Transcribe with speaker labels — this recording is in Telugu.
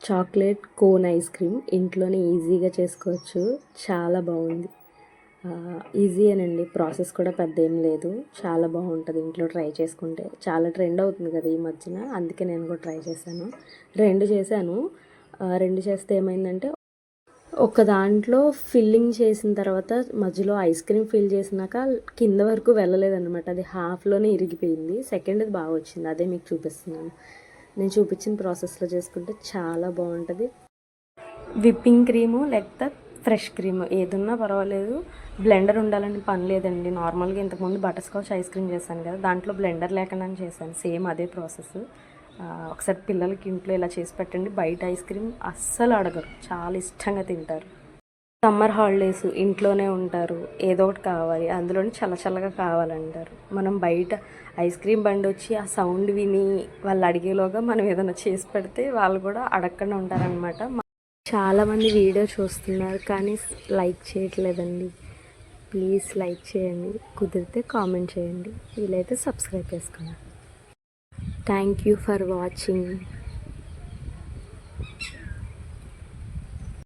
Speaker 1: చాక్లెట్ కోన్ ఐస్ క్రీమ్ ఇంట్లోనే ఈజీగా చేసుకోవచ్చు. చాలా బాగుంది. ఈజీయేనండి, ప్రాసెస్ కూడా పెద్ద ఏం లేదు. చాలా బాగుంటుంది ఇంట్లో ట్రై చేసుకుంటే. చాలా ట్రెండ్ అవుతుంది కదా ఈ మధ్యన, అందుకే నేను కూడా ట్రై చేశాను. రెండు చేశాను. రెండు చేస్తే ఏమైందంటే, ఒక దాంట్లో ఫిల్లింగ్ చేసిన తర్వాత మధ్యలో ఐస్ క్రీమ్ ఫిల్ చేసినాక కింద వరకు వెళ్ళలేదన్నమాట. అది హాఫ్లోనే ఇరిగిపోయింది. సెకండ్ది బాగా వచ్చింది, అదే మీకు చూపిస్తున్నాను. నేను చూపించిన ప్రాసెస్లో చేసుకుంటే చాలా బాగుంటుంది. విప్పింగ్ క్రీము లేకపోతే ఫ్రెష్ క్రీమ్ ఏదున్నా పర్వాలేదు. బ్లెండర్ ఉండాలని పని లేదండి. నార్మల్గా ఇంతకుముందు బటర్ స్కాచ్ ఐస్ క్రీమ్ చేశాను కదా, దాంట్లో బ్లెండర్ లేకుండా చేశాను. సేమ్ అదే ప్రాసెస్. ఒకసారి పిల్లలకి ఇంట్లో ఇలా చేసి పెట్టండి. బయట ఐస్ క్రీమ్ అస్సలు అడగరు, చాలా ఇష్టంగా తింటారు. సమ్మర్ హాలిడేస్, ఇంట్లోనే ఉంటారు, ఏదో ఒకటి కావాలి, అందులోని చల్లచల్లగా కావాలంటారు. మనం బయట ఐస్ క్రీమ్ బండి వచ్చి ఆ సౌండ్ విని వాళ్ళు అడిగేలోగా మనం ఏదైనా చేసి పెడితే వాళ్ళు కూడా అడగకుండా ఉంటారనమాట. చాలామంది వీడియో చూస్తున్నారు కానీ లైక్ చేయట్లేదండి. ప్లీజ్ లైక్ చేయండి, కుదిరితే కామెంట్ చేయండి, వీలైతే సబ్స్క్రైబ్ చేసుకోండి. Thank you for watching.